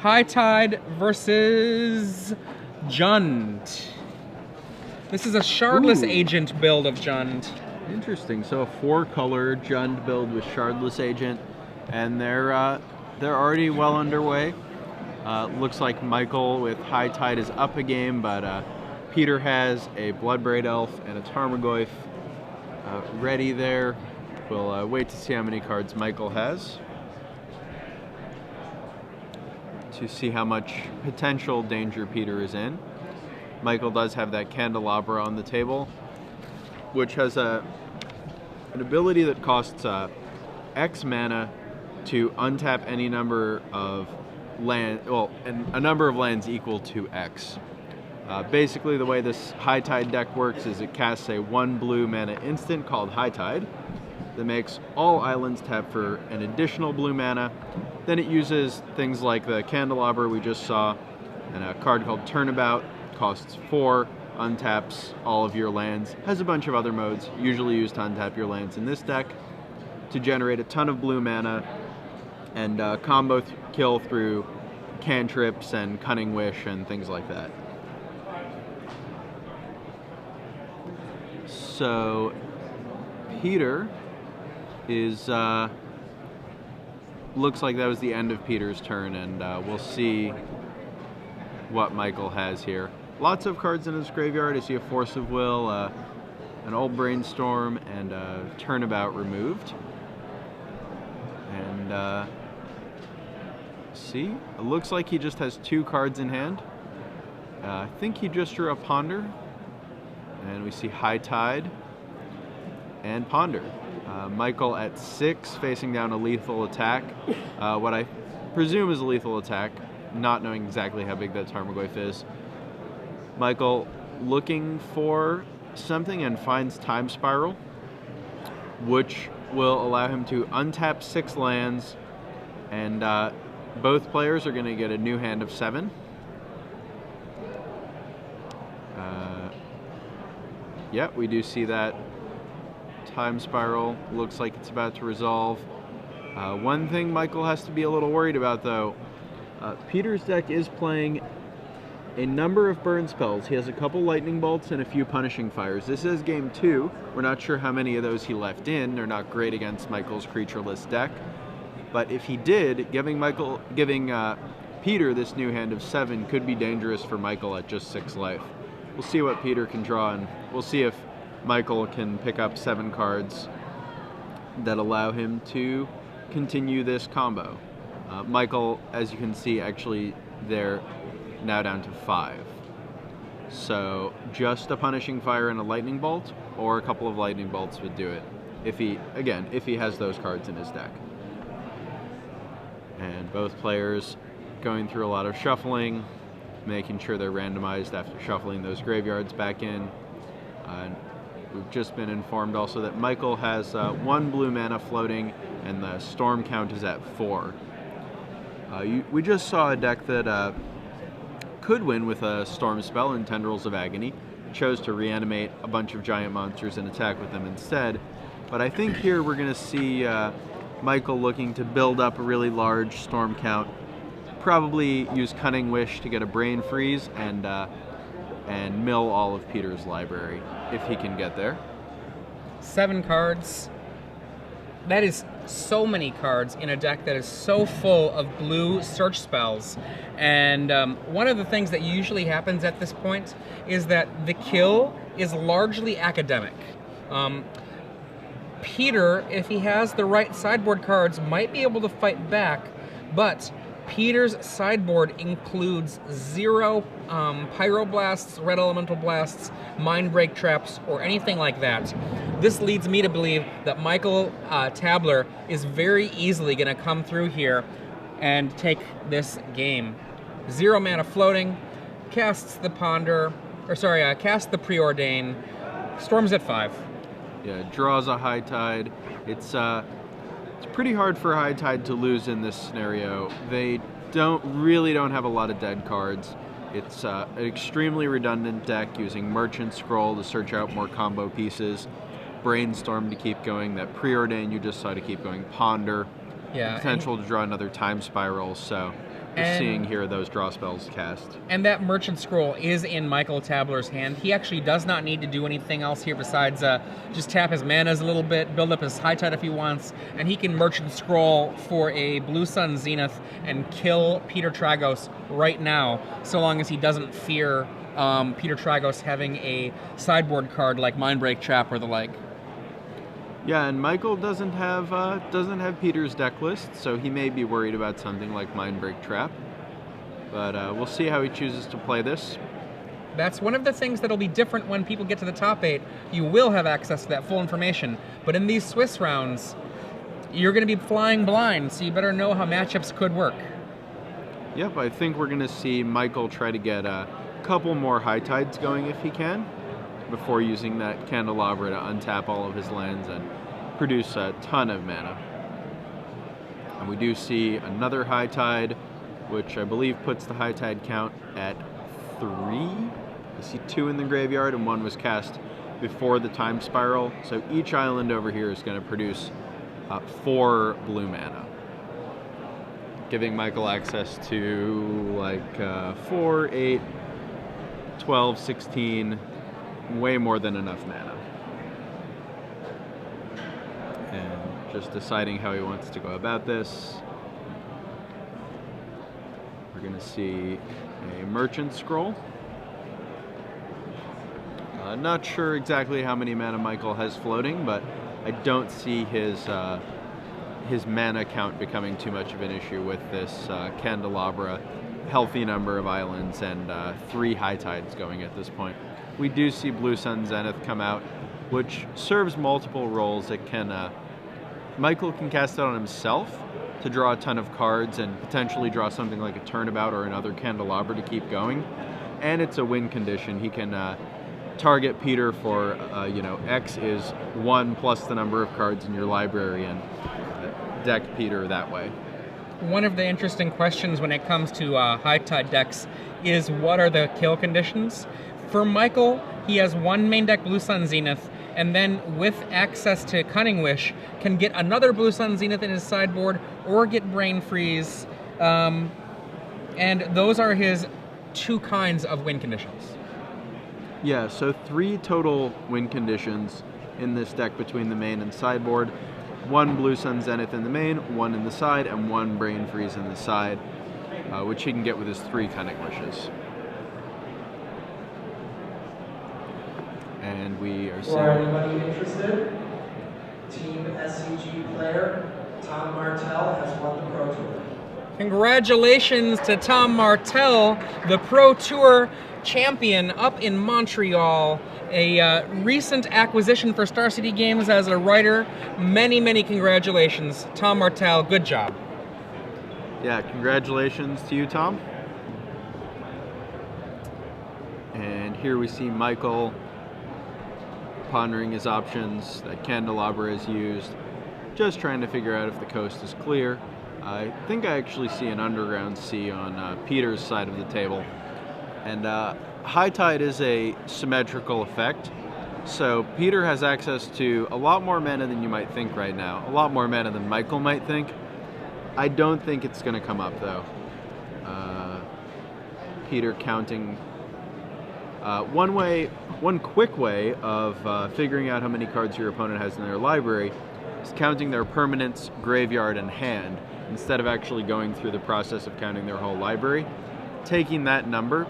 High Tide versus Jund. This is a Shardless Agent build of Jund. Interesting. So a 4-color Jund build with Shardless Agent, and they're already well underway. Looks like Michael with High Tide is up a game, but Peter has a Bloodbraid Elf and a Tarmogoyf ready there. We'll wait to see how many cards Michael has to see how much potential danger Peter is in. Michael does have that Candelabra on the table, which has an ability that costs X mana to untap any number of land, and a number of lands equal to X. Basically, the way this High Tide deck works is it casts a 1 blue mana instant called High Tide that makes all islands tap for an additional blue mana. Then it uses things like the Candelabra we just saw, and a card called Turnabout, costs 4, untaps all of your lands, has a bunch of other modes, usually used to untap your lands in this deck, to generate a ton of blue mana and combo kill through cantrips and Cunning Wish and things like that. So Peter is looks like that was the end of Peter's turn, and we'll see what Michael has here. Lots of cards in his graveyard. I see a Force of Will, an Old Brainstorm, and a Turnabout removed. And see, it looks like he just has 2 cards in hand. I think he just drew a Ponder, and we see High Tide and Ponder. Michael at 6, facing down a lethal attack. What I presume is a lethal attack, not knowing exactly how big that Tarmogoyf is. Michael looking for something and finds Time Spiral, which will allow him to untap 6 lands, and both players are going to get a new hand of 7. Yeah, we do see that. Time Spiral looks like it's about to resolve. One thing Michael has to be a little worried about, though, Peter's deck is playing a number of burn spells. He has a couple Lightning Bolts and a few Punishing Fires. This is game 2. We're not sure how many of those he left in. They're not great against Michael's creatureless deck. But if he did, giving Peter this new hand of 7 could be dangerous for Michael at just 6 life. We'll see what Peter can draw, and we'll see if Michael can pick up 7 cards that allow him to continue this combo. Michael, as you can see, actually they're now down to 5. So just a Punishing Fire and a Lightning Bolt, or a couple of Lightning Bolts would do it, if he has those cards in his deck. And both players going through a lot of shuffling, making sure they're randomized after shuffling those graveyards back in. We've just been informed also that Michael has 1 blue mana floating, and the storm count is at 4. We just saw a deck that could win with a storm spell in Tendrils of Agony. Chose to reanimate a bunch of giant monsters and attack with them instead. But I think here we're going to see Michael looking to build up a really large storm count. Probably use Cunning Wish to get a Brain Freeze and mill all of Peter's library, if he can get there. 7 cards. That is so many cards in a deck that is so full of blue search spells. And one of the things that usually happens at this point is that the kill is largely academic. Peter, if he has the right sideboard cards, might be able to fight back, but Peter's sideboard includes 0 Pyroblasts, Red Elemental Blasts, Mind Break Traps, or anything like that. This leads me to believe that Michael Tabler is very easily going to come through here and take this game. 0 mana floating, casts the casts the Preordain, storms at 5. Yeah, draws a High Tide. It's pretty hard for High Tide to lose in this scenario. They really don't have a lot of dead cards. It's an extremely redundant deck using Merchant Scroll to search out more combo pieces, Brainstorm to keep going, that Preordain you just saw to keep going, Ponder, yeah, potential to draw another Time Spiral. So Just seeing here those draw spells cast. And that Merchant Scroll is in Michael Tabler's hand. He actually does not need to do anything else here besides just tap his manas a little bit, build up his High Tide if he wants, and he can Merchant Scroll for a Blue Sun Zenith and kill Peter Tragos right now, so long as he doesn't fear Peter Tragos having a sideboard card like Mindbreak Trap or the like. Yeah, and Michael doesn't have Peter's deck list, so he may be worried about something like Mindbreak Trap. But we'll see how he chooses to play this. That's one of the things that'll be different when people get to the top 8. You will have access to that full information, but in these Swiss rounds, you're going to be flying blind, so you better know how matchups could work. Yep, I think we're going to see Michael try to get a couple more High Tides going if he can, before using that Candelabra to untap all of his lands and produce a ton of mana. And we do see another High Tide, which I believe puts the High Tide count at 3. I see 2 in the graveyard and 1 was cast before the Time Spiral. So each island over here is going to produce 4 blue mana, giving Michael access to like 4, 8, 12, 16, way more than enough mana. And just deciding how he wants to go about this. We're going to see a Merchant Scroll. Not sure exactly how many mana Michael has floating, but I don't see his mana count becoming too much of an issue with this Candelabra, healthy number of islands, and 3 High Tides going at this point. We do see Blue Sun Zenith come out, which serves multiple roles. It can Michael can cast it on himself to draw a ton of cards and potentially draw something like a Turnabout or another Candelabra to keep going. And it's a win condition. He can target Peter for, X is 1 plus the number of cards in your library and deck Peter that way. One of the interesting questions when it comes to High Tide decks is what are the kill conditions? For Michael, he has 1 main deck Blue Sun Zenith, and then with access to Cunning Wish, can get another Blue Sun Zenith in his sideboard or get Brain Freeze. And those are his 2 kinds of win conditions. Yeah, so 3 total win conditions in this deck between the main and sideboard. 1 Blue Sun Zenith in the main, 1 in the side, and 1 Brain Freeze in the side, which he can get with his 3 Cunning Wishes. And we are seeing... For anybody interested, Team SCG player Tom Martell has won the Pro Tour. Congratulations to Tom Martell, the Pro Tour champion up in Montreal. A recent acquisition for Star City Games as a writer. Many, many congratulations. Tom Martell, good job. Yeah, congratulations to you, Tom. And here we see Michael pondering his options. That Candelabra is used, just trying to figure out if the coast is clear. I think I actually see an Underground Sea on Peter's side of the table. And High Tide is a symmetrical effect, so Peter has access to a lot more mana than you might think right now, a lot more mana than Michael might think. I don't think it's going to come up, though. Peter counting... One quick way of figuring out how many cards your opponent has in their library is counting their permanents, graveyard, and hand, instead of actually going through the process of counting their whole library. Taking that number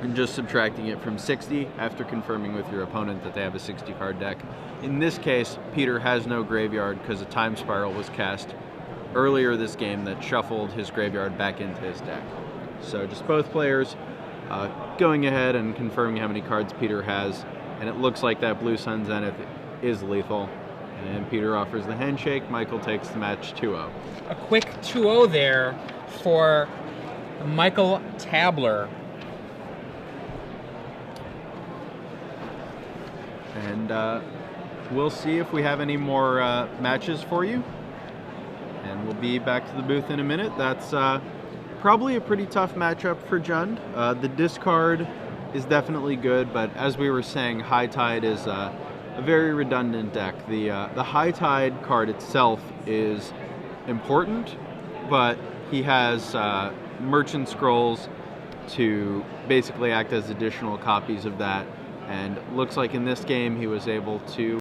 and just subtracting it from 60 after confirming with your opponent that they have a 60-card deck. In this case, Peter has no graveyard because a Time Spiral was cast earlier this game that shuffled his graveyard back into his deck. So just both players going ahead and confirming how many cards Peter has, and it looks like that Blue Sun Zenith is lethal. And Peter offers the handshake, Michael takes the match 2-0. A quick 2-0 there for Michael Tabler. And we'll see if we have any more matches for you. And we'll be back to the booth in a minute. That's probably a pretty tough matchup for Jund. The discard is definitely good, but as we were saying, High Tide is a very redundant deck. The High Tide card itself is important, but he has merchant scrolls to basically act as additional copies of that. And looks like in this game he was able to